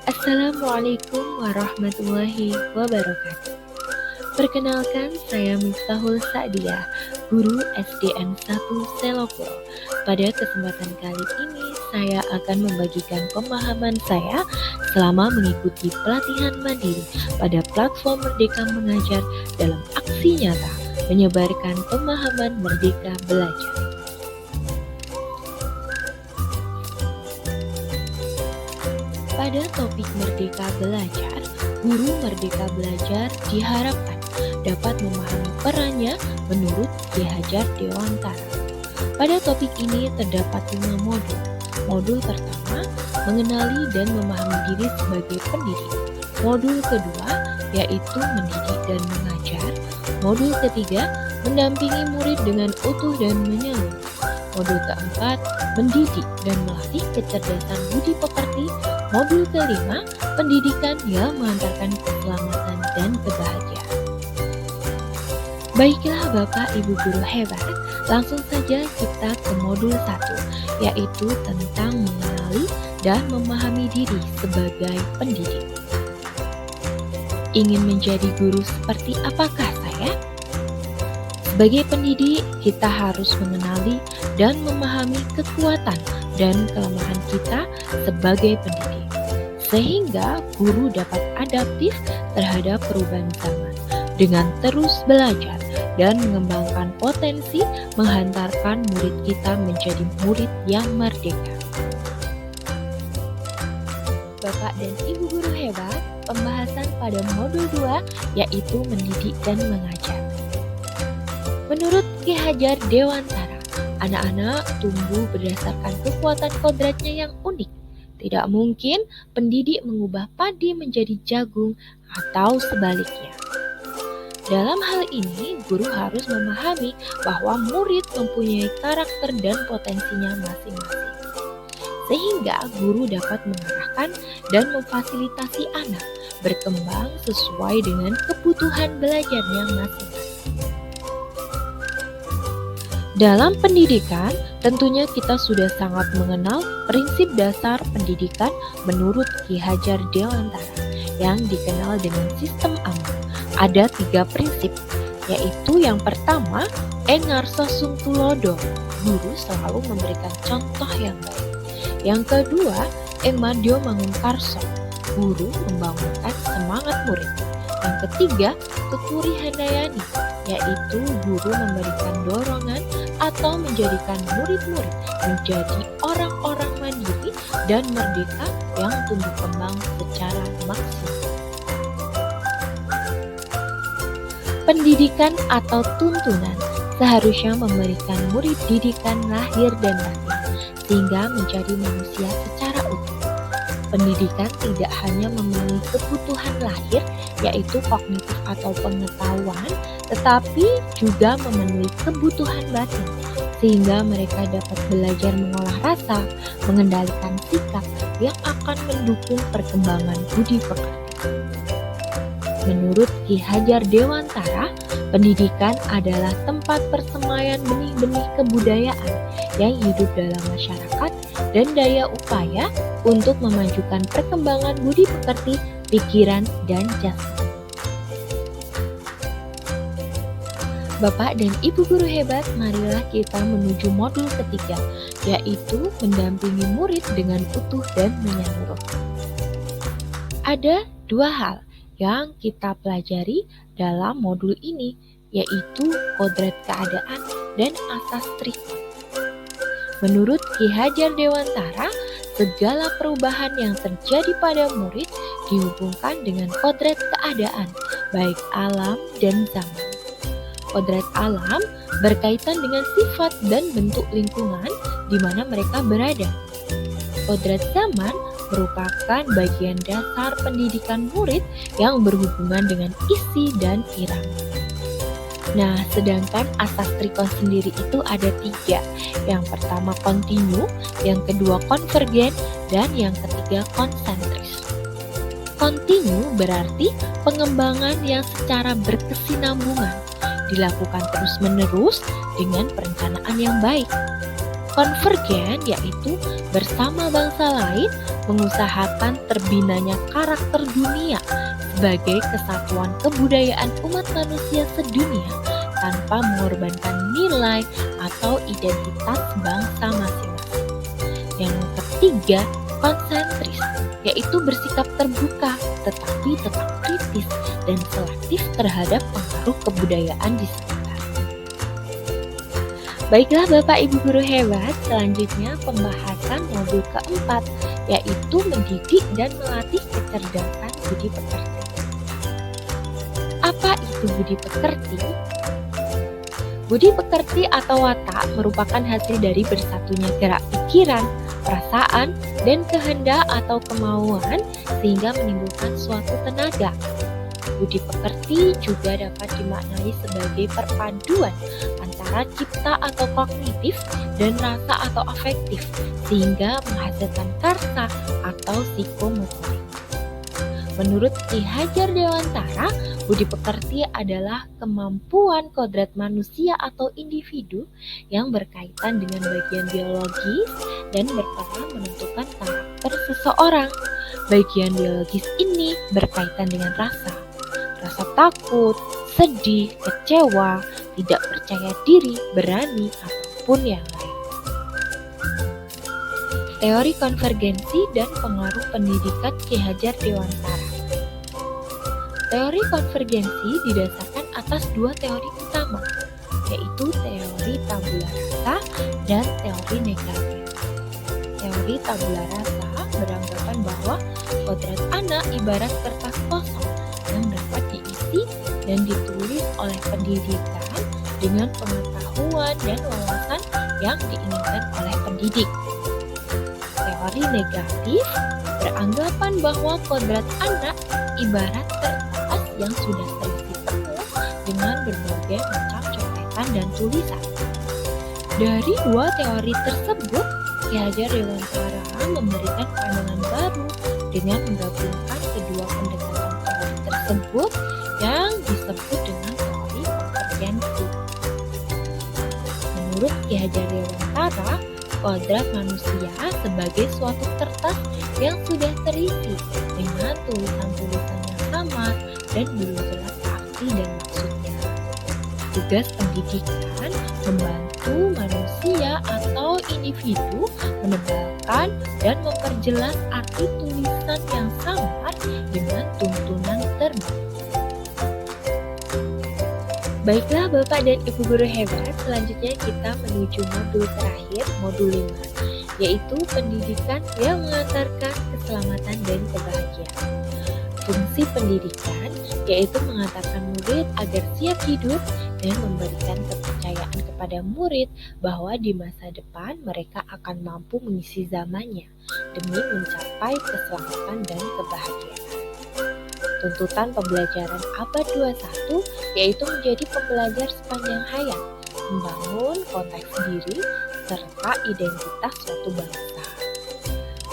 Assalamualaikum warahmatullahi wabarakatuh. Perkenalkan, saya Miftahul Sa'diah, guru SDN 1 Selopuro. Pada kesempatan kali ini, saya akan membagikan pemahaman saya selama mengikuti pelatihan mandiri pada platform Merdeka Mengajar dalam aksi nyata, menyebarkan pemahaman Merdeka Belajar. Pada topik Merdeka Belajar, guru Merdeka Belajar diharapkan dapat memahami perannya menurut Ki Hajar Dewantara. Pada topik ini terdapat 5 modul. Modul pertama, mengenali dan memahami diri sebagai pendidik. Modul kedua, yaitu mendidik dan mengajar. Modul ketiga, mendampingi murid dengan utuh dan menyeluruh. Modul keempat, mendidik dan melatih kecerdasan budi pekerti. Modul kelima, pendidikan yang mengantarkan keselamatan dan kebahagiaan. Baiklah Bapak Ibu guru hebat, langsung saja kita ke modul 1, yaitu tentang mengenali dan memahami diri sebagai pendidik. Ingin menjadi guru seperti apakah saya? Sebagai pendidik, kita harus mengenali dan memahami kekuatan dan kelemahan kita sebagai pendidik, sehingga guru dapat adaptif terhadap perubahan zaman dengan terus belajar dan mengembangkan potensi menghantarkan murid kita menjadi murid yang merdeka. Bapak dan Ibu guru hebat, pembahasan pada modul 2 yaitu mendidik dan mengajar. Menurut Ki Hajar Dewantara, anak-anak tumbuh berdasarkan kekuatan kodratnya yang unik. Tidak mungkin pendidik mengubah padi menjadi jagung atau sebaliknya. Dalam hal ini, guru harus memahami bahwa murid mempunyai karakter dan potensinya masing-masing. Sehingga guru dapat mengarahkan dan memfasilitasi anak berkembang sesuai dengan kebutuhan belajarnya masing-masing. Dalam pendidikan, tentunya kita sudah sangat mengenal prinsip dasar pendidikan menurut Ki Hajar Dewantara yang dikenal dengan sistem amal. Ada 3 prinsip, yaitu yang pertama, engarso sung tulodo, guru selalu memberikan contoh yang baik. Yang kedua, emadyo mangunkarso, guru membangunkan semangat murid. Yang ketiga, tuturi handayani, yaitu guru memberikan dorongan atau menjadikan murid-murid menjadi orang-orang mandiri dan merdeka yang tumbuh kembang secara maksimal. Pendidikan atau tuntunan seharusnya memberikan murid didikan lahir dan batin sehingga menjadi manusia secara utuh. Pendidikan tidak hanya memenuhi kebutuhan lahir yaitu kognitif atau pengetahuan, tetapi juga memenuhi kebutuhan batin sehingga mereka dapat belajar mengolah rasa, mengendalikan sikap yang akan mendukung perkembangan budi pekerti. Menurut Ki Hajar Dewantara, pendidikan adalah tempat persemaian benih-benih kebudayaan yang hidup dalam masyarakat dan daya upaya untuk memajukan perkembangan budi pekerti, pikiran, dan jasmani. Bapak dan Ibu guru hebat, marilah kita menuju modul ketiga, yaitu mendampingi murid dengan utuh dan menyeluruh. Ada 2 hal yang kita pelajari dalam modul ini, yaitu kodrat keadaan dan asas trikon. Menurut Ki Hajar Dewantara, segala perubahan yang terjadi pada murid dihubungkan dengan kodrat keadaan, baik alam dan zaman. Kodrat alam berkaitan dengan sifat dan bentuk lingkungan di mana mereka berada. Kodrat zaman merupakan bagian dasar pendidikan murid yang berhubungan dengan isi dan irama. Nah, sedangkan asas trikon sendiri itu ada 3. Yang pertama kontinu, yang kedua konvergen, dan yang ketiga konsentris. Kontinu berarti pengembangan yang secara berkesinambungan, dilakukan terus-menerus dengan perencanaan yang baik. Konvergen yaitu bersama bangsa lain mengusahakan terbinanya karakter dunia sebagai kesatuan kebudayaan umat manusia sedunia tanpa mengorbankan nilai atau identitas bangsa masing-masing. Yang ketiga, konsentris, yaitu bersikap terbuka tetapi tetap kritis dan selektif terhadap pengaruh kebudayaan di sekitar. Baiklah Bapak Ibu guru hebat, selanjutnya pembahasan modul keempat, yaitu mendidik dan melatih kecerdasan budi pekerti. Apa itu budi pekerti? Budi pekerti atau watak merupakan hasil dari bersatunya gerak pikiran, perasaan, dan kehendak atau kemauan sehingga menimbulkan suatu tenaga. Budi pekerti juga dapat dimaknai sebagai perpaduan antara cipta atau kognitif dan rasa atau afektif sehingga menghasilkan karsa atau psikomotorik. Menurut Ki Hajar Dewantara, budi pekerti adalah kemampuan kodrat manusia atau individu yang berkaitan dengan bagian biologis dan berperan menentukan karakter seseorang. Bagian biologis ini berkaitan dengan rasa takut, sedih, kecewa, tidak percaya diri, berani, ataupun yang lain. Teori konvergensi dan pengaruh pendidikan Ki Hajar Dewantara. Teori konvergensi didasarkan atas dua teori utama, yaitu teori tabula rasa dan teori negatif. Teori tabula rasa beranggapan bahwa kodrat anak ibarat kertas kosong yang dapat diisi dan ditulis oleh pendidikan dengan pengetahuan dan wawasan yang diinginkan oleh pendidik. Teori negatif beranggapan bahwa kodrat anak ibarat kertas yang sudah terisi penuh dengan berbagai macam coretan dan tulisan. Dari dua teori tersebut, Ki Hajar Dewantara memberikan pandangan baru dengan menggabungkan kedua pendekatan teori tersebut yang disebut dengan teori konvergensi. Menurut Ki Hajar Dewantara, kodrat manusia sebagai suatu kertas yang sudah terisi dengan tulisan-tulisan yang sama dan belum jelas arti dan maksudnya. Tugas pendidikan membantu manusia atau individu menebalkan dan memperjelas arti tulisan yang samar dengan tuntunan terbaik. Baiklah Bapak dan Ibu guru hebat, selanjutnya kita menuju modul terakhir, modul 5, yaitu pendidikan yang mengantarkan keselamatan dan kebahagiaan. Fungsi pendidikan yaitu mengantarkan murid agar siap hidup dan memberikan kepercayaan kepada murid bahwa di masa depan mereka akan mampu mengisi zamannya demi mencapai keselamatan dan kebahagiaan. Tuntutan pembelajaran abad 21 yaitu menjadi pembelajar sepanjang hayat, membangun konteks diri serta identitas suatu bangsa.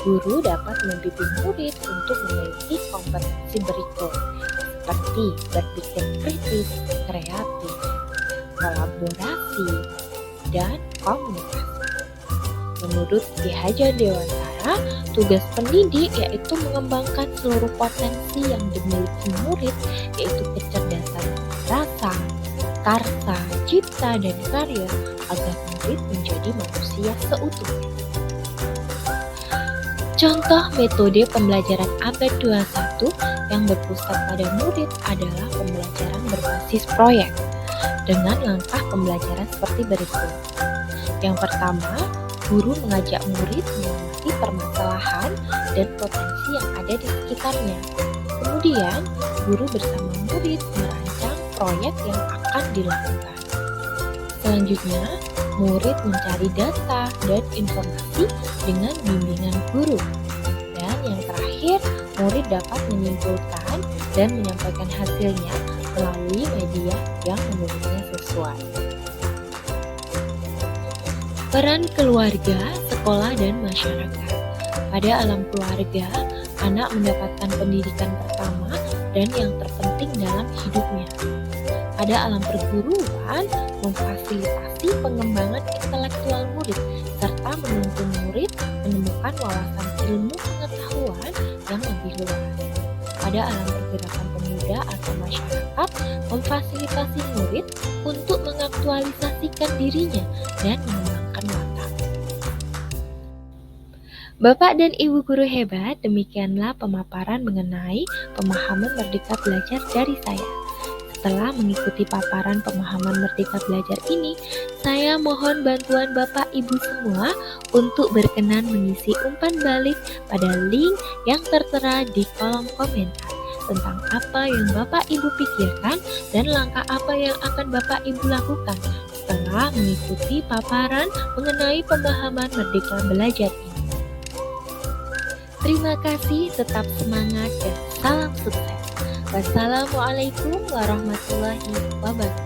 Guru dapat membimbing murid untuk memiliki kompetensi berikut, seperti berpikir kritis, kreatif, kolaborasi, dan komunikasi. Menurut Ki Hajar Dewantara, tugas pendidik yaitu mengembangkan seluruh potensi yang dimiliki murid, yaitu kecerdasan rasa, karsa, cipta, dan karya agar murid menjadi manusia seutuhnya. Contoh metode pembelajaran abad 21 yang berpusat pada murid adalah pembelajaran berbasis proyek dengan langkah pembelajaran seperti berikut. Yang pertama, guru mengajak murid mengamati permasalahan dan potensi yang ada di sekitarnya. Kemudian, guru bersama murid merancang proyek yang akan dilakukan. Selanjutnya, murid mencari data dan informasi dengan bimbingan guru. Dan yang terakhir, murid dapat menyimpulkan dan menyampaikan hasilnya melalui media yang menurutnya sesuai. Peran keluarga, sekolah, dan masyarakat. Pada alam keluarga, anak mendapatkan pendidikan pertama dan yang terpenting dalam hidupnya. Pada alam perguruan, memfasilitasi pengembangan intelektual murid serta menuntun murid menemukan wawasan ilmu pengetahuan yang lebih luas. Pada alam pergerakan pemuda atau masyarakat, memfasilitasi murid untuk mengaktualisasikan dirinya dan mengembangkan watak. Bapak dan Ibu guru hebat, demikianlah pemaparan mengenai pemahaman Merdeka Belajar dari saya. Setelah mengikuti paparan pemahaman Merdeka Belajar ini, saya mohon bantuan Bapak Ibu semua untuk berkenan mengisi umpan balik pada link yang tertera di kolom komentar tentang apa yang Bapak Ibu pikirkan dan langkah apa yang akan Bapak Ibu lakukan setelah mengikuti paparan mengenai pemahaman Merdeka Belajar ini. Terima kasih, tetap semangat dan salam sukses. Wassalamualaikum warahmatullahi wabarakatuh.